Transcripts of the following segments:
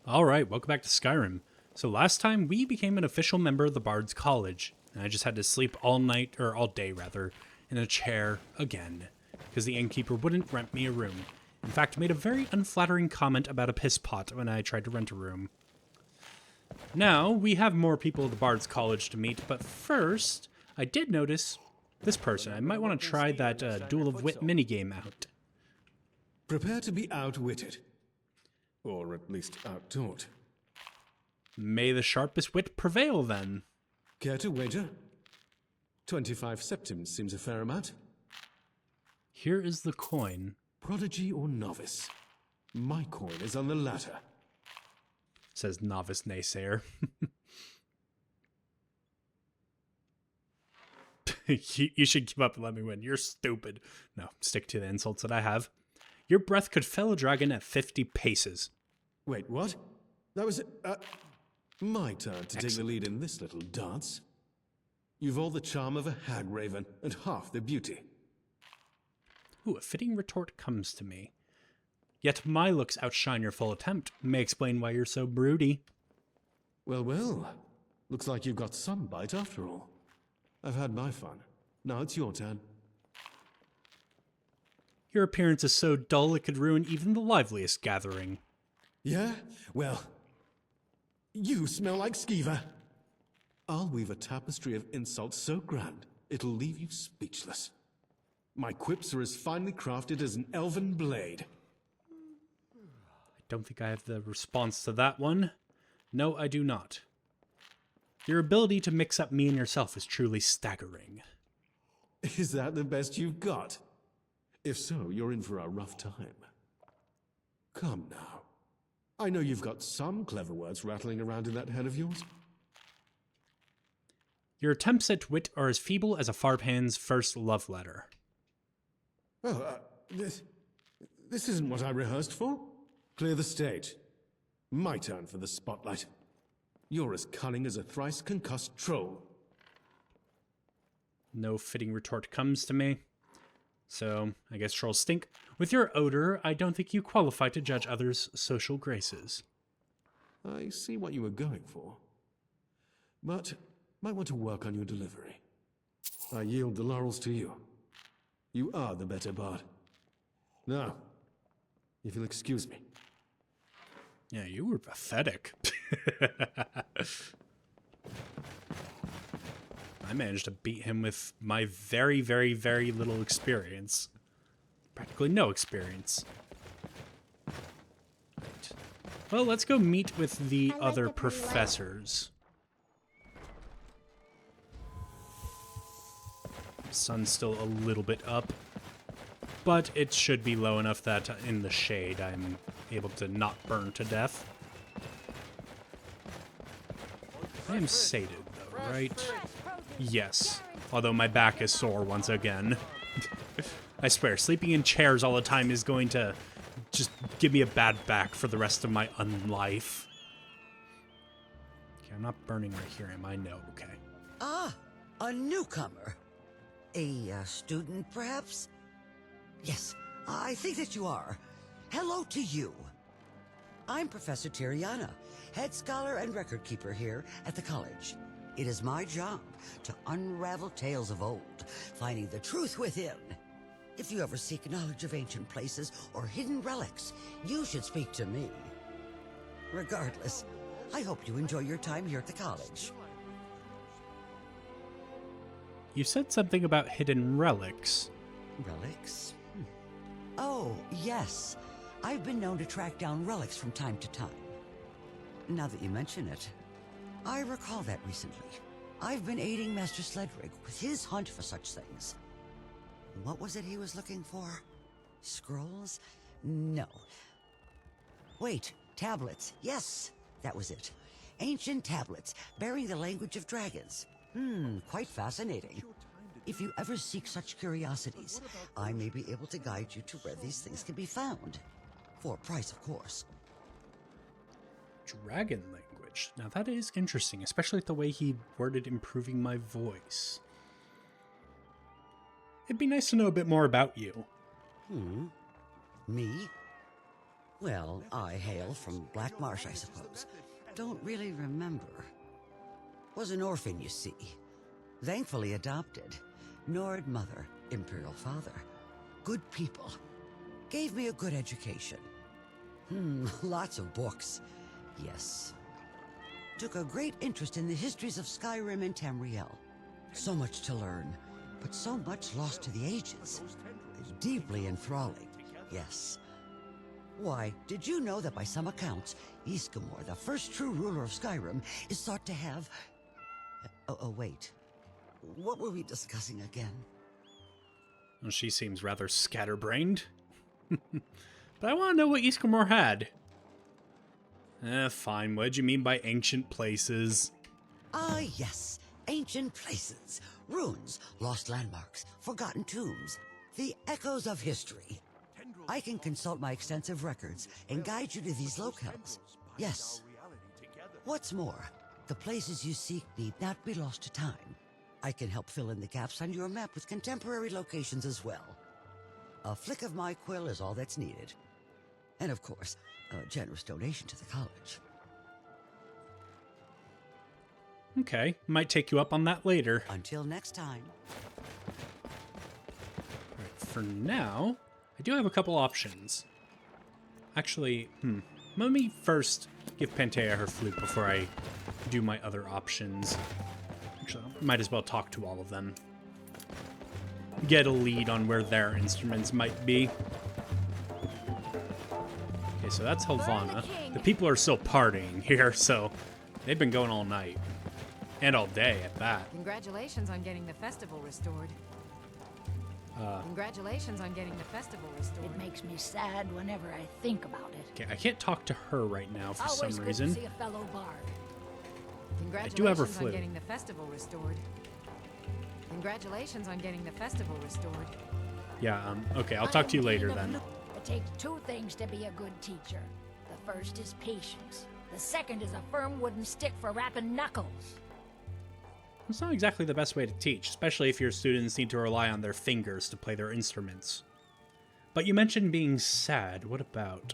Alright, welcome back to Skyrim. So last time we became an official member of the Bard's College, and I just had to sleep all night, or all day rather, in a chair again, because the innkeeper wouldn't rent me a room. In fact, made a very unflattering comment about a piss pot when I tried to rent a room. Now, we have more people at the Bard's College to meet, but first, I did notice this person. I might want to try that Duel of Wit minigame out. Prepare to be outwitted. Or at least outtaught. May the sharpest wit prevail, then. Care to wager? 25 septims seems a fair amount. Here is the coin. Prodigy or novice? My coin is on the latter. Says novice naysayer. You should give up and let me win. You're stupid. No, stick to the insults that I have. Your breath could fell a dragon at 50 paces. Wait, what? That was my turn to take the Excellent. lead in this little dance. You've all the charm of a hag raven and half the beauty. Ooh, a fitting retort comes to me. Yet my looks outshine your full attempt. May explain why you're so broody. Well, well. Looks like you've got some bite after all. I've had my fun. Now it's your turn. Your appearance is so dull it could ruin even the liveliest gathering. Yeah? Well, you smell like skeever. I'll weave a tapestry of insults so grand, it'll leave you speechless. My quips are as finely crafted as an elven blade. I don't think I have the response to that one. No, I do not. Your ability to mix up me and yourself is truly staggering. Is that the best you've got? If so, you're in for a rough time. Come now. I know you've got some clever words rattling around in that head of yours. Your attempts at wit are as feeble as a Farpan's first love letter. Oh, this isn't what I rehearsed for. Clear the stage. My turn for the spotlight. You're as cunning as a thrice concussed troll. No fitting retort comes to me. So, I guess trolls stink. With your odor, I don't think you qualify to judge others' social graces. I see what you were going for. But might want to work on your delivery. I yield the laurels to you. You are the better bard. Now, if you'll excuse me. Yeah, you were pathetic. I managed to beat him with my very, very, very little experience. Practically no experience. Right. Well, let's go meet with the other professors. Sun's still a little bit up, but it should be low enough that in the shade I'm able to not burn to death. I am sated, though, right? Yes, although my back is sore once again. I swear, sleeping in chairs all the time is going to just give me a bad back for the rest of my unlife. Okay, I'm not burning right here, am I? No, okay. Ah, a newcomer. A student, perhaps? Yes, I think that you are. Hello to you. I'm Professor Tiriana, head scholar and record keeper here at the college. It is my job to unravel tales of old, finding the truth within. If you ever seek knowledge of ancient places or hidden relics, you should speak to me. Regardless, I hope you enjoy your time here at the college. You said something about hidden relics. Relics? Oh, yes. I've been known to track down relics from time to time. Now that you mention it, I recall that recently. I've been aiding Master Sledrig with his hunt for such things. What was it he was looking for? Scrolls? No. Wait, tablets. Yes, that was it. Ancient tablets bearing the language of dragons. Quite fascinating. If you ever seek such curiosities, I may be able to guide you to where these things can be found. For a price, of course. Dragon language. Now that is interesting, especially the way he worded improving my voice. It'd be nice to know a bit more about you. Me? Well, I hail from Black Marsh, I suppose. Don't really remember. Was an orphan, you see. Thankfully adopted. Nord mother, Imperial father. Good people. Gave me a good education. Lots of books. Yes. Took a great interest in the histories of Skyrim and Tamriel. So much to learn, but so much lost to the ages. Deeply enthralling, yes. Why, did you know that by some accounts, Yskamor, the first true ruler of Skyrim, is thought to have... wait. What were we discussing again? Well, she seems rather scatterbrained. But I want to know what Yskamor had. Fine. What did you mean by ancient places? Ah, yes. Ancient places. Ruins, lost landmarks, forgotten tombs. The echoes of history. I can consult my extensive records and guide you to these locales. Yes. What's more, the places you seek need not be lost to time. I can help fill in the gaps on your map with contemporary locations as well. A flick of my quill is all that's needed. And of course, a generous donation to the college. Okay, might take you up on that later. Until next time. Alright, for now, I do have a couple options. Actually, let me first give Pantea her flute before I do my other options. Actually, I might as well talk to all of them. Get a lead on where their instruments might be. Okay, so that's Helvana. The people are still partying here, so they've been going all night. And all day at that. Congratulations on getting the festival restored. Congratulations on getting the festival restored. It makes me sad whenever I think about it. Okay, I can't talk to her right now for Always some good reason. to see a fellow bard. Congratulations do have her on flute. getting the festival restored. Congratulations on getting the festival restored. Yeah, okay, I'll talk to you later then. It takes two things to be a good teacher. The first is patience. The second is a firm wooden stick for rapping knuckles. It's not exactly the best way to teach, especially if your students need to rely on their fingers to play their instruments. But you mentioned being sad. What about?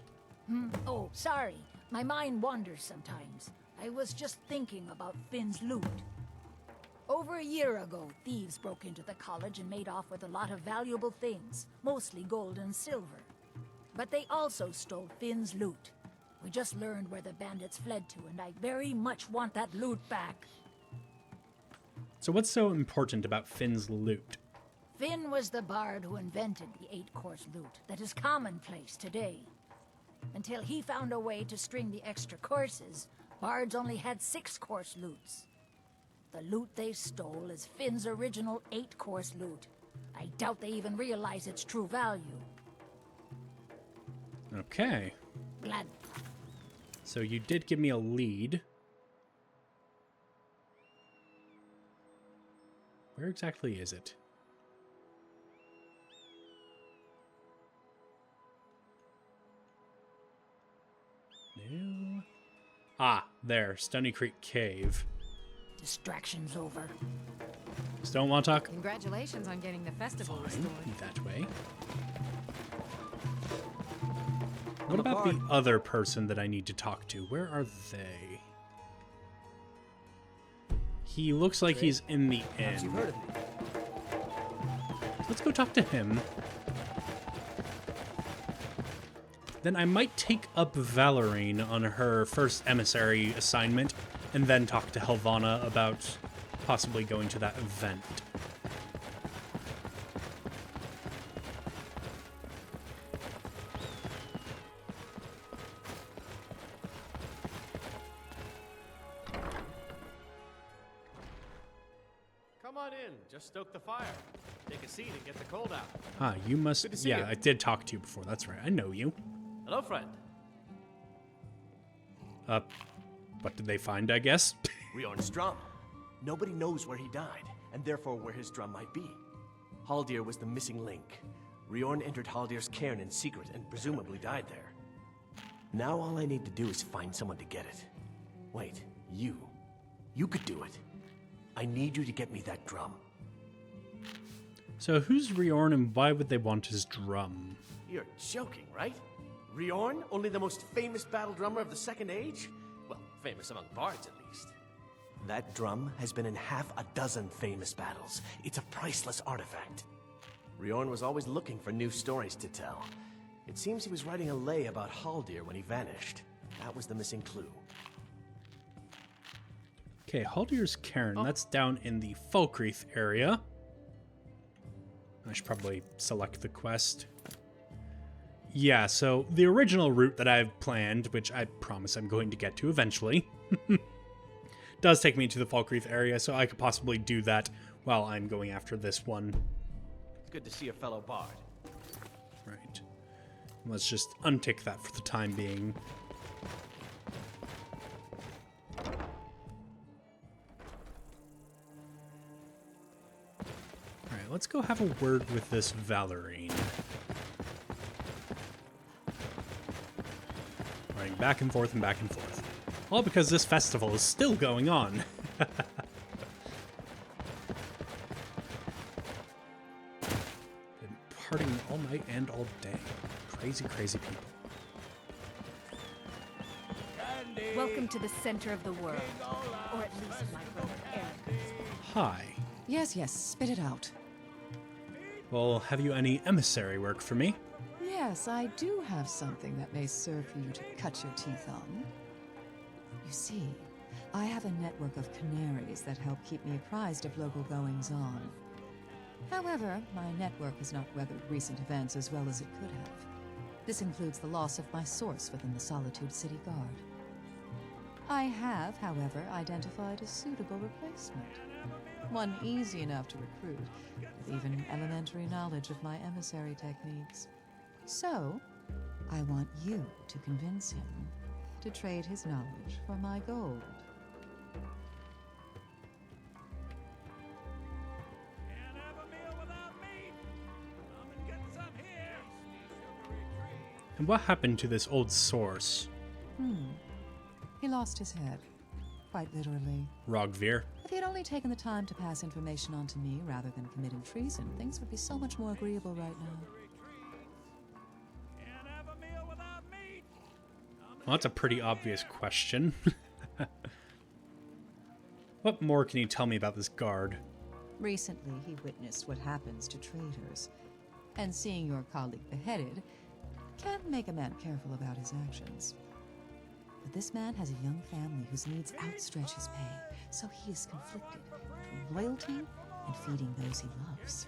Oh, sorry. My mind wanders sometimes. I was just thinking about Finn's loot. Over a year ago, thieves broke into the college and made off with a lot of valuable things, mostly gold and silver. But they also stole Finn's loot. We just learned where the bandits fled to, and I very much want that loot back. So what's so important about Finn's loot? Finn was the bard who invented the 8-course loot that is commonplace today. Until he found a way to string the extra courses, bards only had 6-course loots. The loot they stole is Finn's original 8-course loot. I doubt they even realize its true value. Okay. Glad. So you did give me a lead. Where exactly is it? No. Ah, there. Stony Creek Cave. Distractions over. Just don't want to talk? Congratulations on getting the festival Fine. restored. That way. What about the other person that I need to talk to? Where are they? He looks like he's in the inn. Let's go talk to him. Then I might take up Valerine on her first emissary assignment, and then talk to Helvana about possibly going to that event. Come on in. Just stoke the fire. Take a seat and get the cold out. Ah, you must... Good to see Yeah, you. I did talk to you before. That's right. I know you. Hello, friend. What did they find, I guess? Riorn's drum. Nobody knows where he died, and therefore where his drum might be. Haldir was the missing link. Riorn entered Haldir's cairn in secret and presumably died there. Now all I need to do is find someone to get it. Wait, you. You could do it. I need you to get me that drum. So who's Riorn and why would they want his drum? You're joking, right? Riorn, only the most famous battle drummer of the Second Age? Well, famous among bards at least. That drum has been in half a dozen famous battles. It's a priceless artifact. Riorn was always looking for new stories to tell. It seems he was writing a lay about Haldir when he vanished. That was the missing clue. Okay, Haldir's Cairn. That's down in the Falkreath area. I should probably select the quest. Yeah, so the original route that I've planned, which I promise I'm going to get to eventually, does take me to the Falkreath area, so I could possibly do that while I'm going after this one. It's good to see a fellow bard. Right. Let's just untick that for the time being. Alright, let's go have a word with this Valerine. Running back and forth and back and forth. All because this festival is still going on. Been partying all night and all day. Crazy, crazy people. Welcome to the center of the world. Or at least my brother Aaron. Hi. Yes, yes, spit it out. Well, have you any emissary work for me? Yes, I do have something that may serve for you to cut your teeth on. You see, I have a network of canaries that help keep me apprised of local goings-on. However, my network has not weathered recent events as well as it could have. This includes the loss of my source within the Solitude City Guard. I have, however, identified a suitable replacement. One easy enough to recruit, with even elementary knowledge of my emissary techniques. So, I want you to convince him to trade his knowledge for my gold. And what happened to this old source? He lost his head, quite literally. Rogvir. If he had only taken the time to pass information on to me rather than committing treason, things would be so much more agreeable right now. Well, that's a pretty obvious question. What more can you tell me about this guard? Recently, he witnessed what happens to traitors, and seeing your colleague beheaded can make a man careful about his actions. But this man has a young family whose needs outstretch his pay, so he is conflicted between loyalty and feeding those he loves.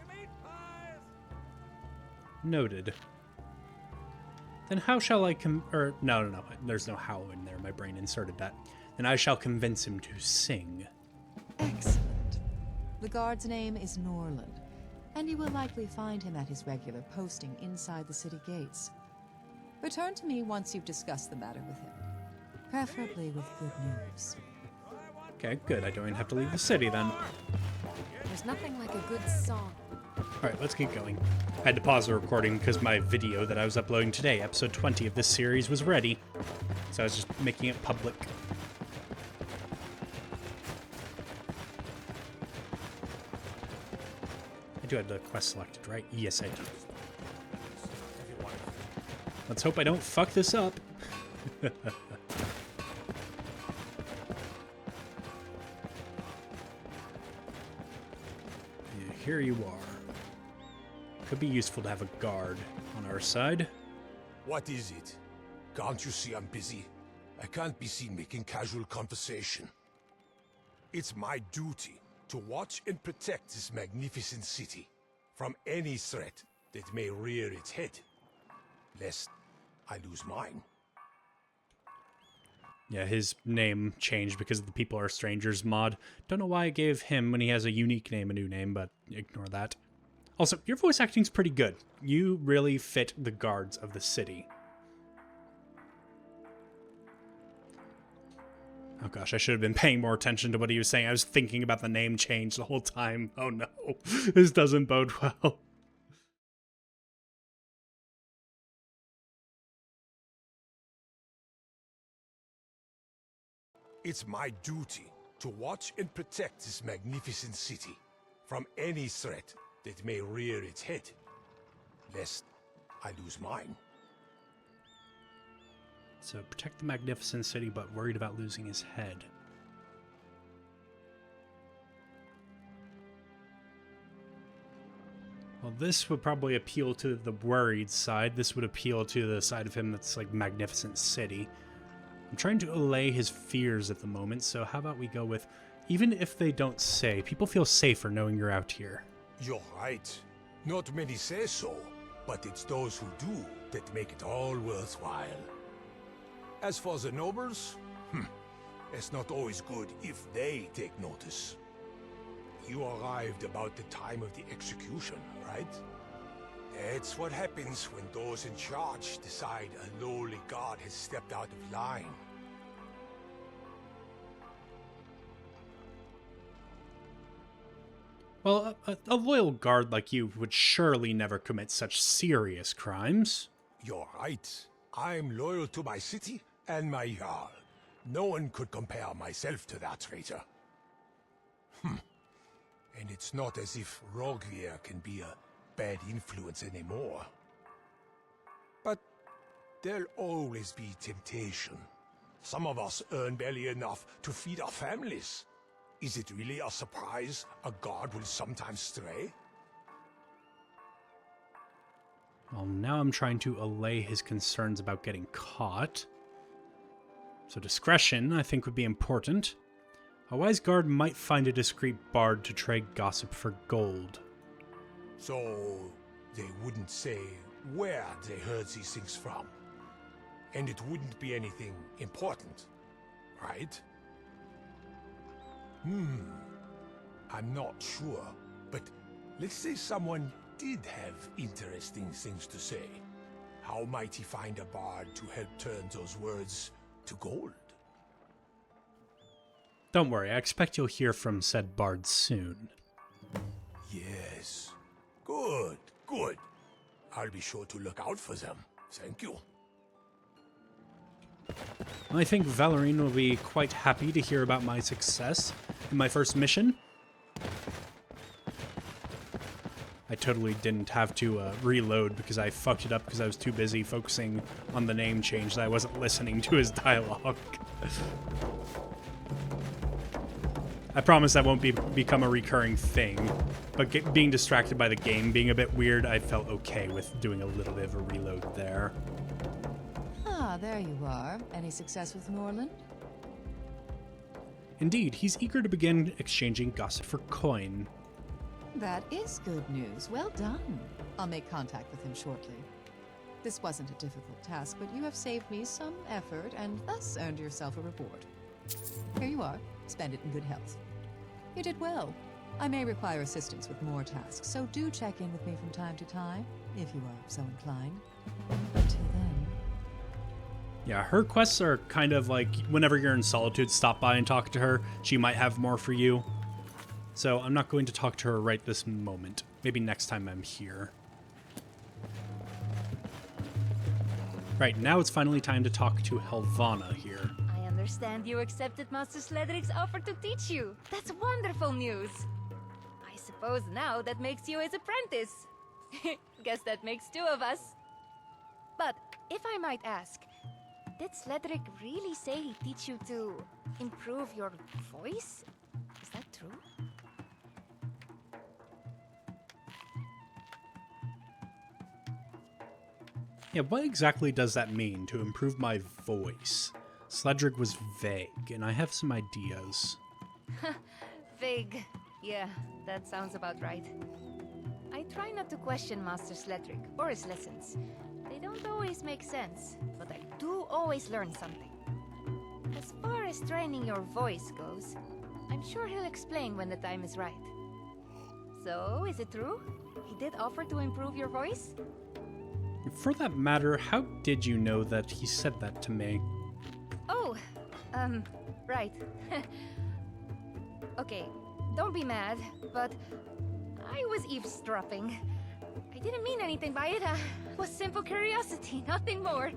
Noted. Then how shall I no, there's no how in there, my brain inserted that. Then I shall convince him to sing. Excellent. The guard's name is Norland, and you will likely find him at his regular posting inside the city gates. Return to me once you've discussed the matter with him, preferably with good news. Okay, good. I don't even have to leave the city then. There's nothing like a good song. Alright, let's keep going. I had to pause the recording because my video that I was uploading today, episode 20 of this series, was ready. So I was just making it public. I do have the quest selected, right? Yes, I do. Let's hope I don't fuck this up. Yeah, here you are. Could be useful to have a guard on our side. What is it? Can't you see I'm busy? I can't be seen making casual conversation. It's my duty to watch and protect this magnificent city from any threat that may rear its head, lest I lose mine. Yeah, his name changed because of the People Are Strangers mod. Don't know why I gave him, when he has a unique name, a new name, but ignore that. Also, your voice acting's pretty good. You really fit the guards of the city. Oh gosh, I should have been paying more attention to what he was saying. I was thinking about the name change the whole time. Oh no, this doesn't bode well. It's my duty to watch and protect this magnificent city from any threat that may rear its head, lest I lose mine. So protect the magnificent city, but worried about losing his head. Well, this would probably appeal to the worried side. This would appeal to the side of him that's like magnificent city. I'm trying to allay his fears at the moment, so how about we go with, even if they don't say, people feel safer knowing you're out here. You're right. Not many say so, but it's those who do that make it all worthwhile. As for the nobles, it's not always good if they take notice. You arrived about the time of the execution, right? It's what happens when those in charge decide a lowly god has stepped out of line. Well, a loyal guard like you would surely never commit such serious crimes. You're right. I'm loyal to my city and my Jarl. No one could compare myself to that traitor. And it's not as if Rogvier can be a bad influence anymore. But there'll always be temptation. Some of us earn barely enough to feed our families. Is it really a surprise a guard will sometimes stray? Well, now I'm trying to allay his concerns about getting caught. So discretion, I think, would be important. A wise guard might find a discreet bard to trade gossip for gold. So they wouldn't say where they heard these things from. And it wouldn't be anything important, right? I'm not sure, but let's say someone did have interesting things to say. How might he find a bard to help turn those words to gold? Don't worry, I expect you'll hear from said bard soon. Yes. Good, good. I'll be sure to look out for them. Thank you. I think Valerine will be quite happy to hear about my success in my first mission. I totally didn't have to reload because I fucked it up because I was too busy focusing on the name change that I wasn't listening to his dialogue. I promise that won't become a recurring thing, but being distracted by the game being a bit weird, I felt okay with doing a little bit of a reload there. Ah, there you are. Any success with Norland? Indeed, he's eager to begin exchanging gossip for coin. That is good news. Well done. I'll make contact with him shortly. This wasn't a difficult task, but you have saved me some effort and thus earned yourself a reward. Here you are. Spend it in good health. You did well. I may require assistance with more tasks, so do check in with me from time to time, if you are so inclined. Until then... Yeah, her quests are kind of like, whenever you're in solitude, stop by and talk to her. She might have more for you. So I'm not going to talk to her right this moment. Maybe next time I'm here. Right, now it's finally time to talk to Helvana here. I understand you accepted Master Sledric's offer to teach you. That's wonderful news. I suppose now that makes you his apprentice. Guess that makes two of us. But if I might ask, did Sledric really say he'd teach you to improve your voice? Is that true? Yeah, what exactly does that mean, to improve my voice? Sledric was vague, and I have some ideas. Vague. Yeah, that sounds about right. I try not to question Master Sledric or his lessons. They don't always make sense, but I do always learn something. As far as training your voice goes, I'm sure he'll explain when the time is right. So, is it true? He did offer to improve your voice? For that matter, how did you know that he said that to me? Oh, right. Okay, don't be mad, but I was eavesdropping. I didn't mean anything by it. It was simple curiosity, nothing more.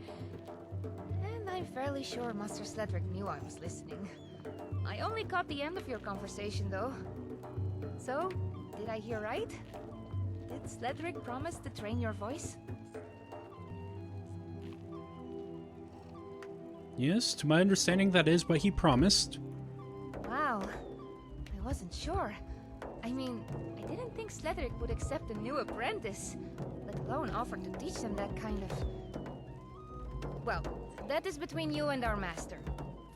And I'm fairly sure Master Sledric knew I was listening. I only caught the end of your conversation, though. So, did I hear right? Did Sledric promise to train your voice? Yes, to my understanding, that is what he promised. Wow. I wasn't sure. I mean, I didn't think Sledric would accept a new apprentice, let alone offer to teach them that kind of... Well, that is between you and our master.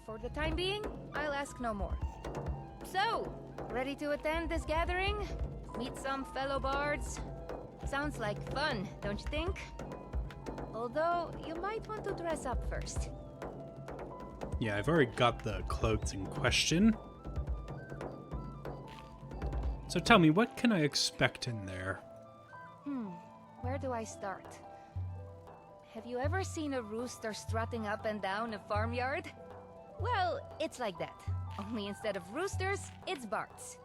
For the time being, I'll ask no more. So, ready to attend this gathering? Meet some fellow bards? Sounds like fun, don't you think? Although, you might want to dress up first. Yeah, I've already got the clothes in question. So tell me, what can I expect in there? Where do I start? Have you ever seen a rooster strutting up and down a farmyard? Well, it's like that. Only instead of roosters, it's bards.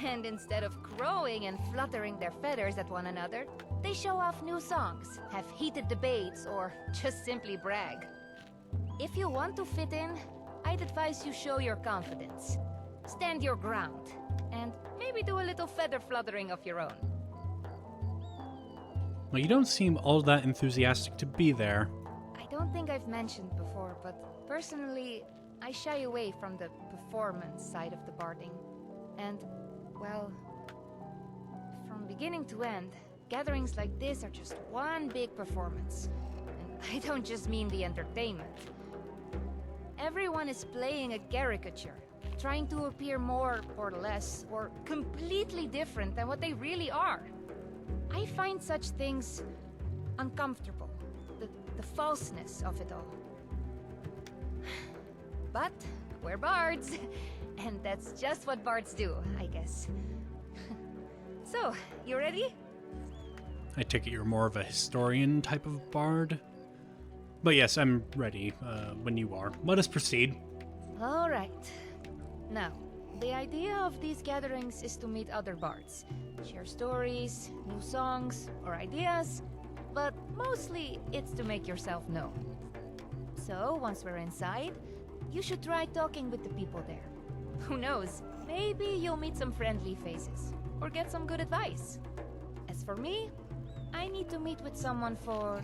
And instead of crowing and fluttering their feathers at one another, they show off new songs, have heated debates, or just simply brag. If you want to fit in, I'd advise you show your confidence. Stand your ground, and maybe do a little feather fluttering of your own. Well, you don't seem all that enthusiastic to be there. I don't think I've mentioned before, but personally, I shy away from the performance side of the barding. And, well, from beginning to end, gatherings like this are just one big performance. And I don't just mean the entertainment. Everyone is playing a caricature, trying to appear more or less, or completely different than what they really are. I find such things uncomfortable, the falseness of it all. But we're bards, and that's just what bards do, I guess. So, you ready? I take it you're more of a historian type of bard. But yes, I'm ready when you are. Let us proceed. All right. Now, the idea of these gatherings is to meet other bards, share stories, new songs, or ideas, but mostly it's to make yourself known. So, once we're inside, you should try talking with the people there. Who knows, maybe you'll meet some friendly faces, or get some good advice. As for me, I need to meet with someone for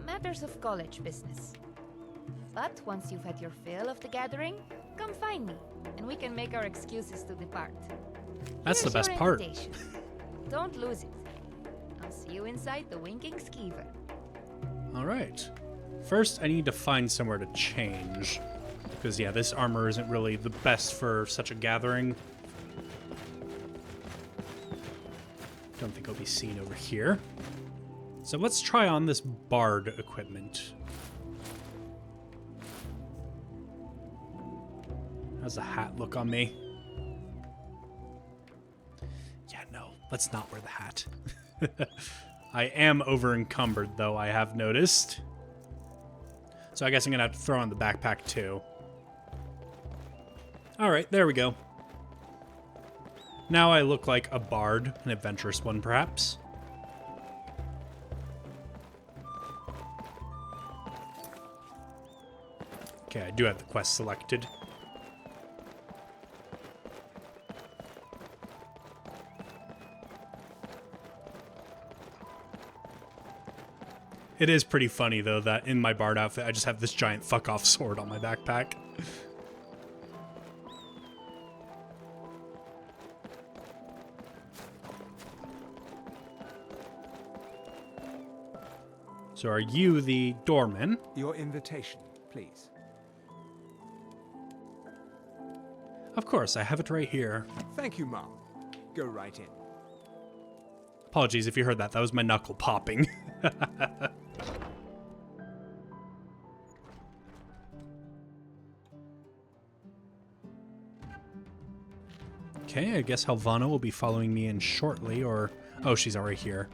matters of college business. But once you've had your fill of the gathering, come find me, and we can make our excuses to depart. That's Here's the best your part. invitation. Don't lose it. I'll see you inside the Winking Skeever. All right. First, I need to find somewhere to change. Because, yeah, this armor isn't really the best for such a gathering. Don't think I'll be seen over here. So let's try on this bard equipment. How's the hat look on me? Yeah, no, let's not wear the hat. I am over encumbered, though, I have noticed. So I guess I'm gonna have to throw on the backpack, too. Alright, there we go. Now I look like a bard, an adventurous one, perhaps. Okay, I do have the quest selected. It is pretty funny, though, that in my bard outfit, I just have this giant fuck-off sword on my backpack. So are you the doorman? Your invitation, please. Of course, I have it right here. Thank you, Mom. Go right in. Apologies if you heard that. That was my knuckle popping. Okay, I guess Helvana will be following me in shortly, or... Oh, she's already here.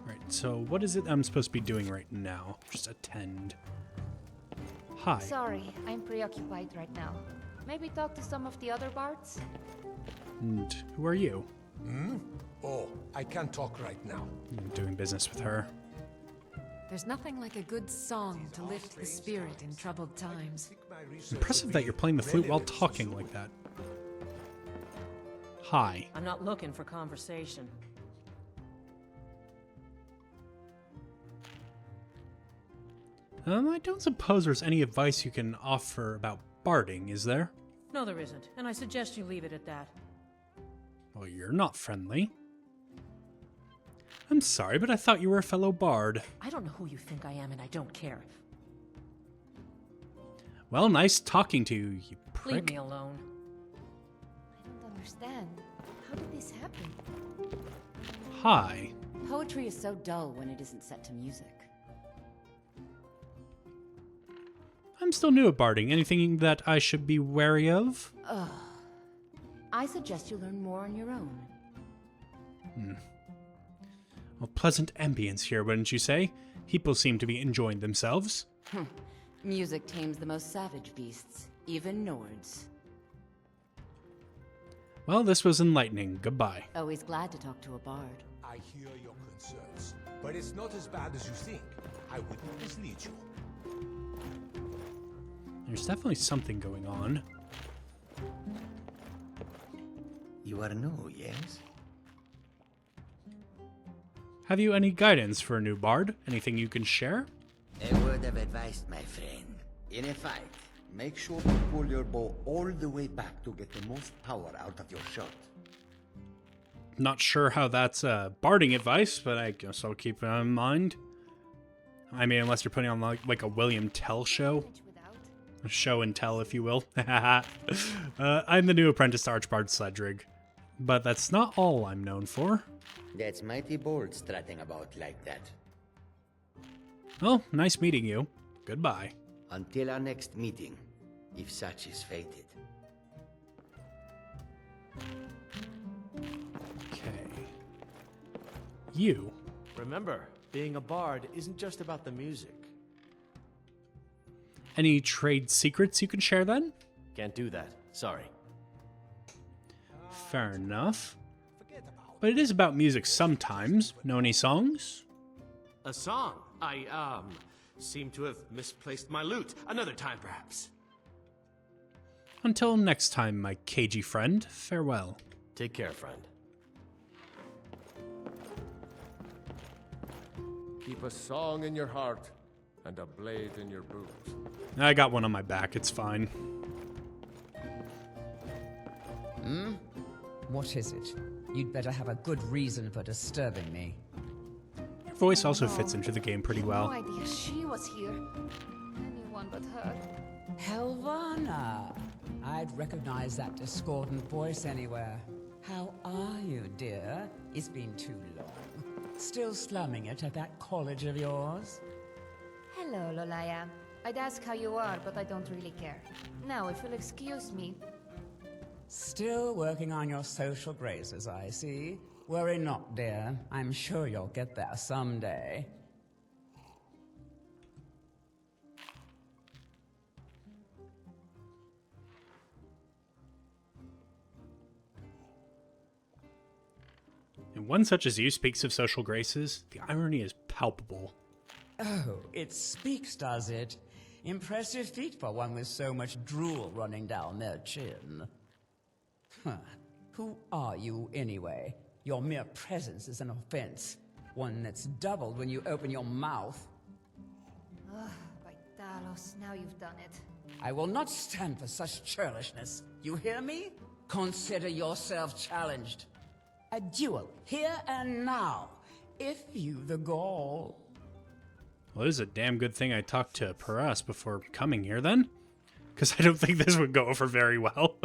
Right, so what is it I'm supposed to be doing right now? Just attend. Hi. Sorry, I'm preoccupied right now. Maybe talk to some of the other bards? And who are you? Oh, I can't talk right now. I'm doing business with her. There's nothing like a good song to lift the spirit in troubled times. Impressive that you're playing the flute while talking like that. Hi. I'm not looking for conversation. I don't suppose there's any advice you can offer about barding, is there? No, there isn't, and I suggest you leave it at that. Well, you're not friendly. I'm sorry, but I thought you were a fellow bard. I don't know who you think I am, and I don't care. Well, nice talking to you, you prick. Leave me alone. I don't understand. How did this happen? Hi. Poetry is so dull when it isn't set to music. I'm still new at barding. Anything that I should be wary of? Ugh. I suggest you learn more on your own. Well, pleasant ambience here, wouldn't you say? People seem to be enjoying themselves. Music tames the most savage beasts, even Nords. Well, this was enlightening. Goodbye. Always glad to talk to a bard. I hear your concerns, but it's not as bad as you think. I would mislead you. There's definitely something going on. You are new, yes? Have you any guidance for a new bard? Anything you can share? A word of advice, my friend. In a fight, make sure to pull your bow all the way back to get the most power out of your shot. Not sure how that's barding advice, but I guess I'll keep it in mind. I mean, unless you're putting on like a William Tell show. A show and tell, if you will. I'm the new apprentice to Archbard Sledrig. But that's not all I'm known for. That's mighty bold strutting about like that. Well, nice meeting you. Goodbye. Until our next meeting, if such is fated. Okay. You. Remember, being a bard isn't just about the music. Any trade secrets you can share then? Can't do that. Sorry. Fair enough. But it is about music sometimes. Know any songs? A song? I seem to have misplaced my lute. Another time, perhaps. Until next time, my cagey friend. Farewell. Take care, friend. Keep a song in your heart and a blade in your boot. I got one on my back. It's fine. What is it? You'd better have a good reason for disturbing me. Your voice also fits into the game pretty well. No idea she was here. Anyone but her. Helvana! I'd recognize that discordant voice anywhere. How are you, dear? It's been too long. Still slumming it at that college of yours? Hello, Loliah. I'd ask how you are, but I don't really care. Now, if you'll excuse me. Still working on your social graces, I see. Worry not, dear. I'm sure you'll get there someday. And one such as you speaks of social graces. The irony is palpable. Oh, it speaks, does it? Impressive feat for one with so much drool running down their chin. Huh. Who are you, anyway? Your mere presence is an offense. One that's doubled when you open your mouth. Ugh, by Talos, now you've done it. I will not stand for such churlishness. You hear me? Consider yourself challenged. A duel, here and now, if you the gall. Well, it is a damn good thing I talked to Paras before coming here, then. Because I don't think this would go over very well.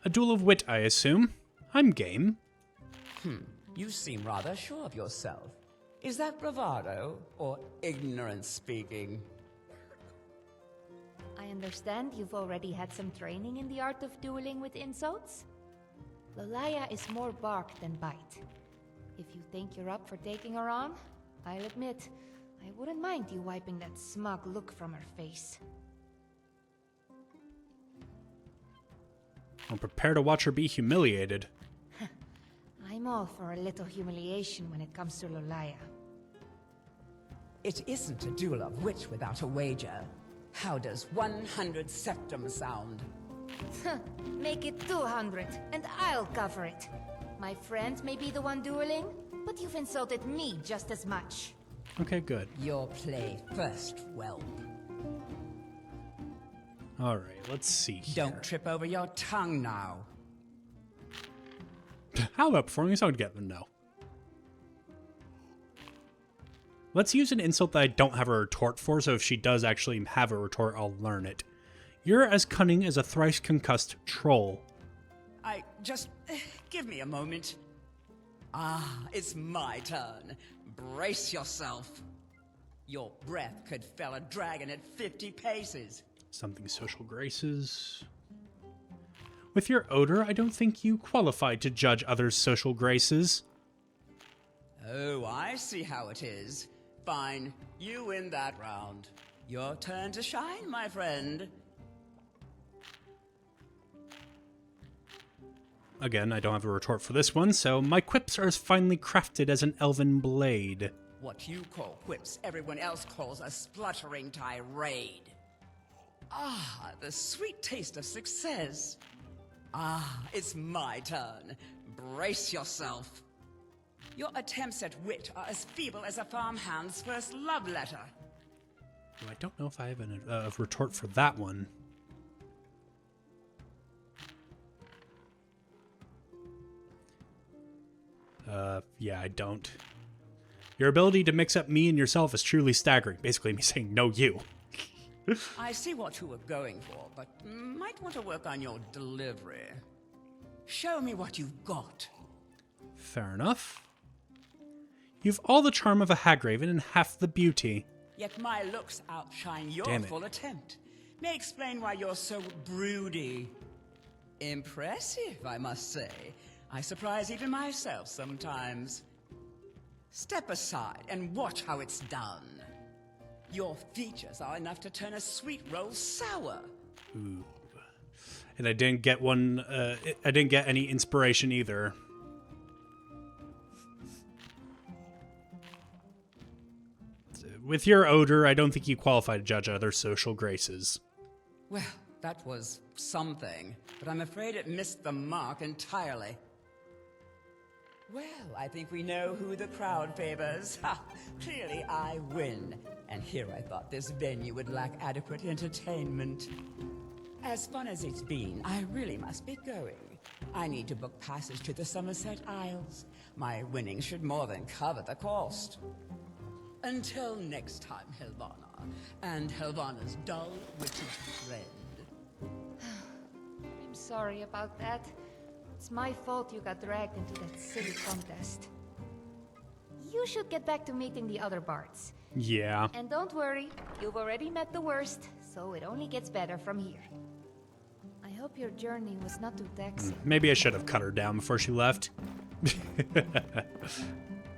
A duel of wit, I assume. I'm game. You seem rather sure of yourself. Is that bravado, or ignorance speaking? I understand you've already had some training in the art of dueling with insults? Loliah is more bark than bite. If you think you're up for taking her on, I'll admit, I wouldn't mind you wiping that smug look from her face. I'll prepare to watch her be humiliated. I'm all for a little humiliation when it comes to Loliah. It isn't a duel of wit without a wager. How does 100 septum sound? Make it 200, and I'll cover it. My friend may be the one dueling, but you've insulted me just as much. Okay, good. Your play first, whelp. All right, let's see here. Don't trip over your tongue now. How about performing a song together? No. Let's use an insult that I don't have a retort for, so if she does actually have a retort, I'll learn it. You're as cunning as a thrice-concussed troll. Give me a moment. Ah, it's my turn. Brace yourself. Your breath could fell a dragon at 50 paces. Something social graces. With your odor, I don't think you qualify to judge others' social graces. Oh, I see how it is. Fine, you win that round. Your turn to shine, my friend. Again, I don't have a retort for this one, so my quips are as finely crafted as an elven blade. What you call quips, everyone else calls a spluttering tirade. Ah, the sweet taste of success. Ah, it's my turn. Brace yourself. Your attempts at wit are as feeble as a farmhand's first love letter. Well, I don't know if I have a retort for that one. Yeah, I don't. Your ability to mix up me and yourself is truly staggering. Basically me saying, no, you. I see what you were going for, but might want to work on your delivery. Show me what you've got. Fair enough. You've all the charm of a hagraven and half the beauty. Yet my looks outshine your Damn it. full attempt. May explain why you're so broody. Impressive, I must say. I surprise even myself sometimes. Step aside and watch how it's done. Your features are enough to turn a sweet rose sour. Ooh. And I didn't get one, I didn't get any inspiration either. With your odor, I don't think you qualify to judge other social graces. Well, that was something, but I'm afraid it missed the mark entirely. Well, I think we know who the crowd favors. Ha! Clearly I win. And here I thought this venue would lack adequate entertainment. As fun as it's been, I really must be going. I need to book passage to the Somerset Isles. My winnings should more than cover the cost. Until next time, Helvana, and Helvana's dull-witted friend. I'm sorry about that. It's my fault you got dragged into that silly contest. You should get back to meeting the other bards. Yeah. And don't worry, you've already met the worst, so it only gets better from here. I hope your journey was not too taxing. Maybe I should have cut her down before she left.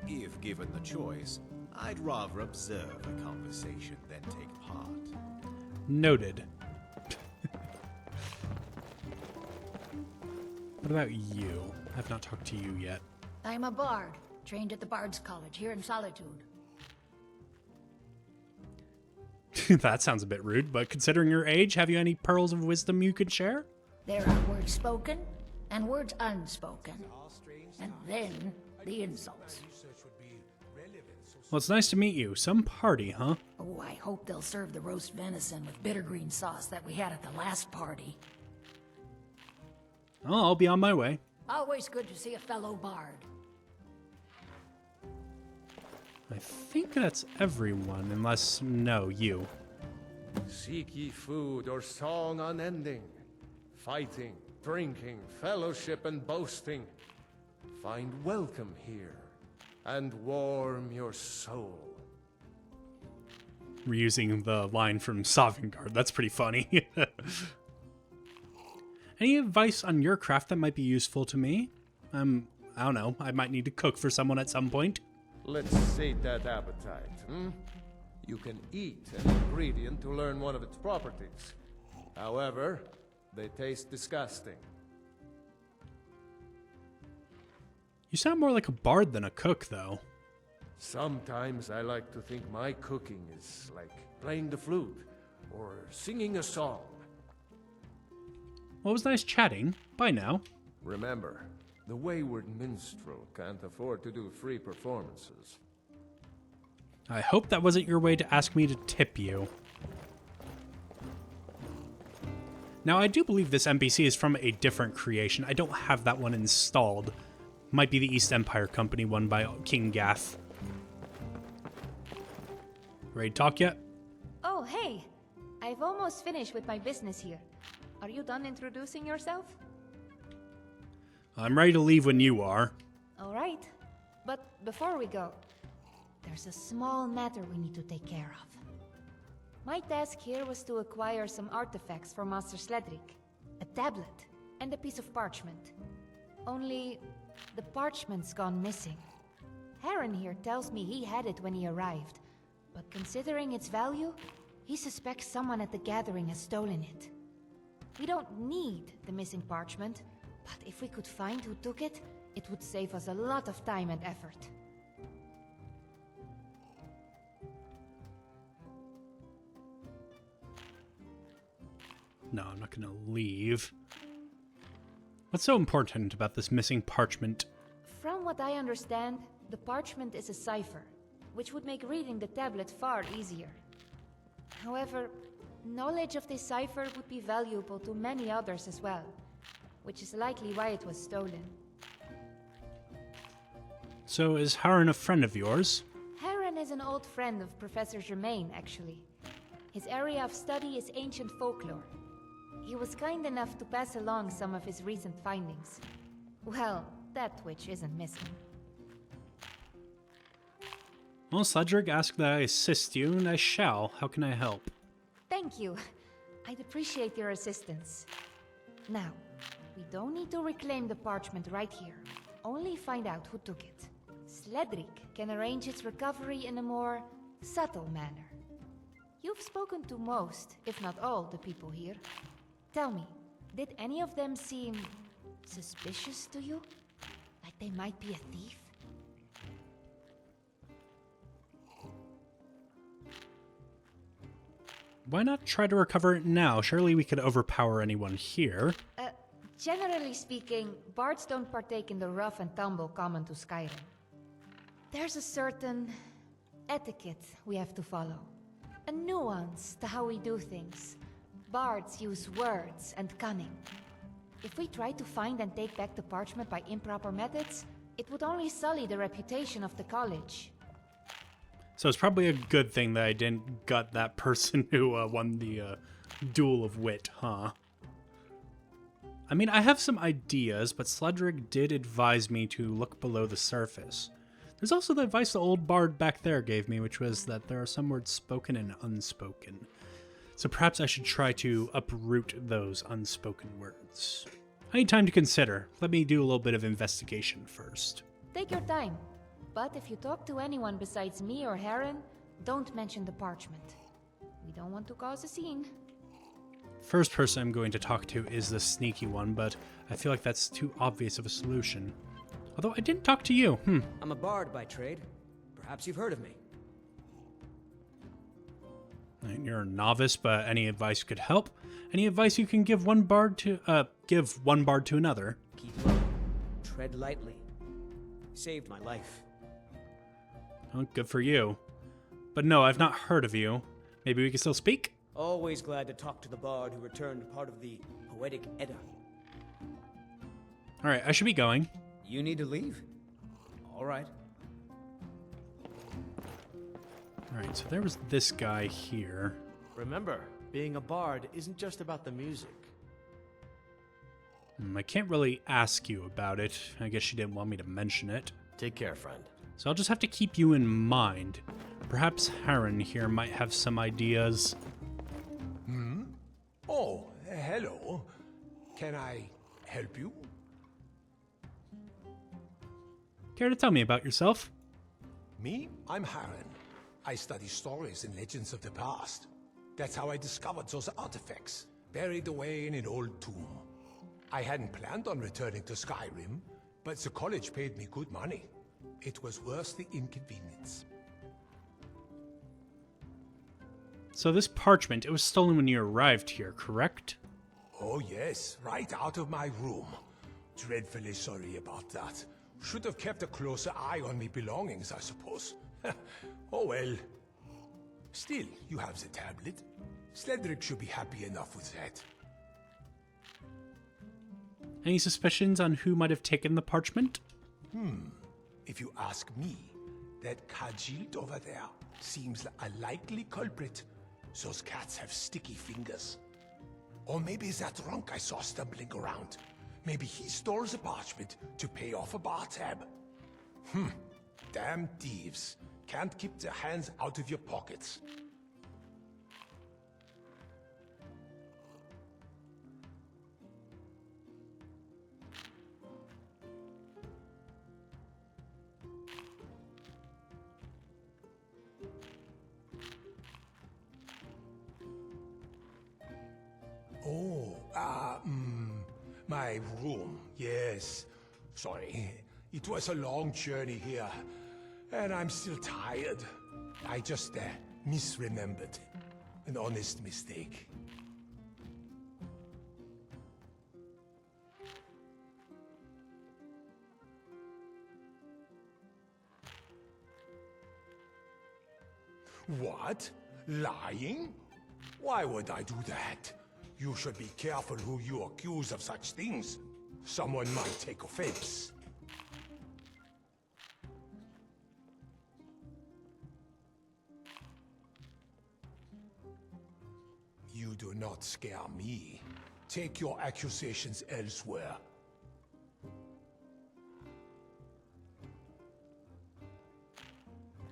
If given the choice, I'd rather observe a conversation than take part. Noted. What about you? I've not talked to you yet. I'm a bard, trained at the Bard's College here in Solitude. That sounds a bit rude, but considering your age, have you any pearls of wisdom you could share? There are words spoken and words unspoken. And then the insults. Well, it's nice to meet you. Some party, huh? Oh, I hope they'll serve the roast venison with bittergreen sauce that we had at the last party. Oh, I'll be on my way. Always good to see a fellow bard. I think that's everyone, unless, no, you. Seek ye food or song unending, fighting, drinking, fellowship and boasting. Find welcome here, and warm your soul. Reusing the line from Sovngarde. That's pretty funny. Any advice on your craft that might be useful to me? I don't know. I might need to cook for someone at some point. Let's sate that appetite, hmm? You can eat an ingredient to learn one of its properties. However, they taste disgusting. You sound more like a bard than a cook, though. Sometimes I like to think my cooking is like playing the flute or singing a song. Well, it was nice chatting. Bye now. Remember, the wayward minstrel can't afford to do free performances. I hope that wasn't your way to ask me to tip you. Now, I do believe this NPC is from a different creation. I don't have that one installed. Might be the East Empire Company one by King Gath. Ready to talk yet? Oh, hey! I've almost finished with my business here. Are you done introducing yourself? I'm ready to leave when you are. Alright. But before we go, there's a small matter we need to take care of. My task here was to acquire some artifacts for Master Sledric. A tablet and a piece of parchment. Only, the parchment's gone missing. Heron here tells me he had it when he arrived, but considering its value, he suspects someone at the gathering has stolen it. We don't need the missing parchment, but if we could find who took it, it would save us a lot of time and effort. No, I'm not gonna leave. What's so important about this missing parchment? From what I understand, the parchment is a cipher, which would make reading the tablet far easier. However, knowledge of this cipher would be valuable to many others as well, which is likely why it was stolen. So is Harren a friend of yours? Heron is an old friend of Professor Germain, actually. His area of study is ancient folklore. He was kind enough to pass along some of his recent findings. Well, that which isn't missing. Well, Sledric asked that I assist you, and I shall. How can I help? Thank you. I'd appreciate your assistance. Now, we don't need to reclaim the parchment right here. Only find out who took it. Sledric can arrange its recovery in a more subtle manner. You've spoken to most, if not all, the people here. Tell me, did any of them seem suspicious to you? Like they might be a thief? Why not try to recover it now? Surely we could overpower anyone here. Generally speaking, bards don't partake in the rough and tumble common to Skyrim. There's a certain etiquette we have to follow. A nuance to how we do things. Bards use words and cunning. If we try to find and take back the parchment by improper methods, it would only sully the reputation of the college. So it's probably a good thing that I didn't gut that person who won the Duel of Wit, huh? I mean, I have some ideas, but Sledric did advise me to look below the surface. There's also the advice the old bard back there gave me, which was that there are some words spoken and unspoken. So perhaps I should try to uproot those unspoken words. I need time to consider. Let me do a little bit of investigation first. Take your time. But if you talk to anyone besides me or Heron, don't mention the parchment. We don't want to cause a scene. First person I'm going to talk to is the sneaky one, but I feel like that's too obvious of a solution. Although I didn't talk to you. I'm a bard by trade. Perhaps you've heard of me. You're a novice, but any advice could help. Any advice you can give one bard to another? Keep low. Tread lightly. Saved my life. Oh, good for you. But no, I've not heard of you. Maybe we can still speak? Always glad to talk to the bard who returned part of the poetic Edda. Alright, I should be going. You need to leave? Alright. Alright, so there was this guy here. Remember, being a bard isn't just about the music. I can't really ask you about it. I guess she didn't want me to mention it. Take care, friend. So I'll just have to keep you in mind. Perhaps Harren here might have some ideas. Oh, hello. Can I help you? Care to tell me about yourself? Me? I'm Harren. I study stories and legends of the past. That's how I discovered those artifacts, buried away in an old tomb. I hadn't planned on returning to Skyrim, but the college paid me good money. It was worth the inconvenience. So this parchment, it was stolen when you arrived here, correct? Oh yes, right out of my room. Dreadfully sorry about that. Should have kept a closer eye on me belongings, I suppose. Oh well. Still, you have the tablet. Sledrick should be happy enough with that. Any suspicions on who might have taken the parchment? If you ask me, that Kajilt over there seems a likely culprit. Those cats have sticky fingers. Or maybe that drunk I saw stumbling around. Maybe he stole the parchment to pay off a bar tab. Damn thieves. Can't keep their hands out of your pockets. Oh, my room, yes. Sorry, it was a long journey here, and I'm still tired. I just misremembered. An honest mistake. What? Lying? Why would I do that? You should be careful who you accuse of such things. Someone might take offense. You do not scare me. Take your accusations elsewhere.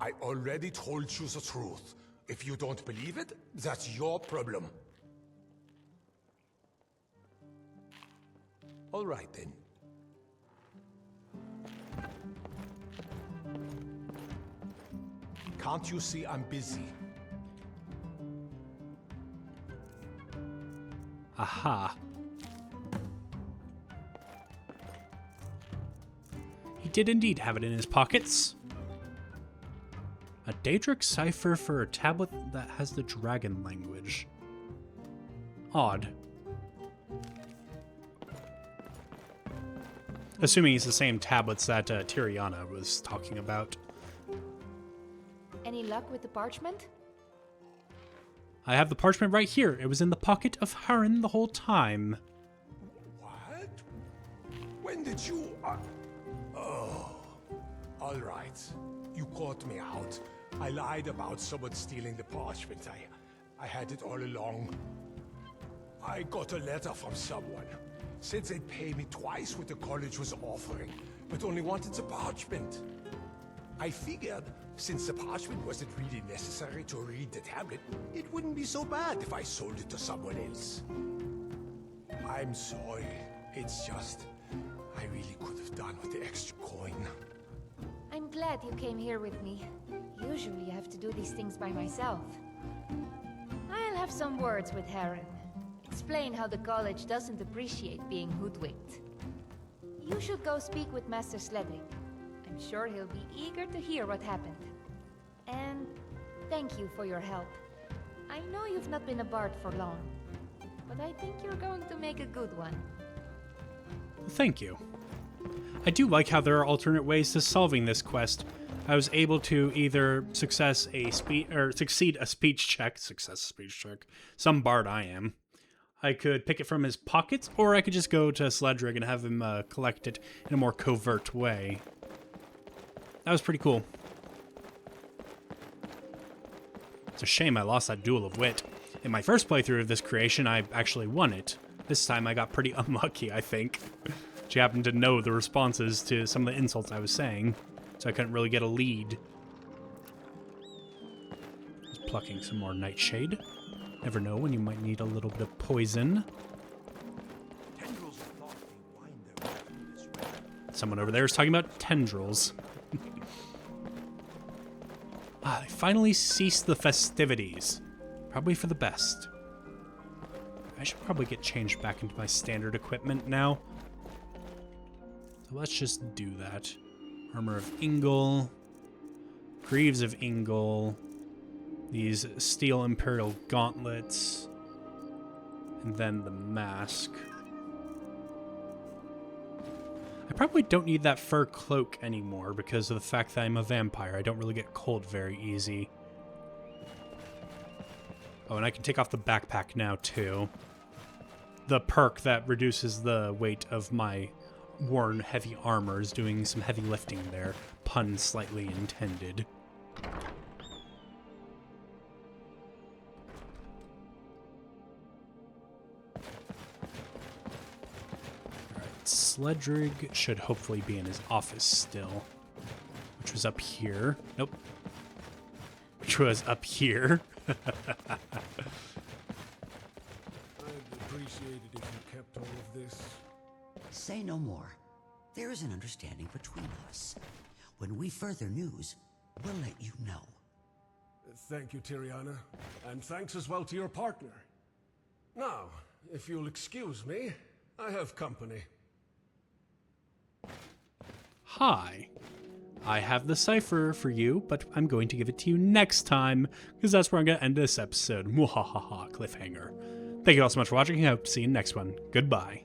I already told you the truth. If you don't believe it, that's your problem. All right, then. Can't you see I'm busy? Aha. He did indeed have it in his pockets. A Daedric cipher for a tablet that has the dragon language. Odd. Assuming it's the same tablets that Tiriana was talking about. Any luck with the parchment? I have the parchment right here. It was in the pocket of Harren the whole time. What? When did you... Oh. All right. You caught me out. I lied about someone stealing the parchment. I had it all along. I got a letter from someone. Said they'd pay me twice what the college was offering, but only wanted the parchment. I figured, since the parchment wasn't really necessary to read the tablet, it wouldn't be so bad if I sold it to someone else. I'm sorry. It's just, I really could have done with the extra coin. I'm glad you came here with me. Usually I have to do these things by myself. I'll have some words with Harren. Explain how the college doesn't appreciate being hoodwinked. You should go speak with Master Sledrick. I'm sure he'll be eager to hear what happened. And thank you for your help. I know you've not been a bard for long, but I think you're going to make a good one. Thank you. I do like how there are alternate ways to solving this quest. I was able to either succeed a speech check. Some bard I am. I could pick it from his pockets, or I could just go to Sledrick and have him collect it in a more covert way. That was pretty cool. It's a shame I lost that Duel of Wit. In my first playthrough of this creation, I actually won it. This time I got pretty unlucky, I think. She happened to know the responses to some of the insults I was saying, so I couldn't really get a lead. Just plucking some more Nightshade. Never know when you might need a little bit of poison. Someone over there is talking about tendrils. They finally ceased the festivities. Probably for the best. I should probably get changed back into my standard equipment now. So let's just do that. Armor of Ingle. Greaves of Ingle. These steel imperial gauntlets. And then the mask. I probably don't need that fur cloak anymore because of the fact that I'm a vampire. I don't really get cold very easy. Oh, and I can take off the backpack now, too. The perk that reduces the weight of my worn heavy armor is doing some heavy lifting there. Pun slightly intended. Alright, Sledrig should hopefully be in his office still. Which was up here. Nope. Which was up here. I'd appreciate it if you kept all of this. Say no more. There is an understanding between us. When we further news, we'll let you know. Thank you, Tiriana. And thanks as well to your partner. Now, if you'll excuse me, I have company. Hi. I have the cipher for you, but I'm going to give it to you next time, because that's where I'm going to end this episode. Mwahaha, cliffhanger. Thank you all so much for watching, and I hope to see you in the next one. Goodbye.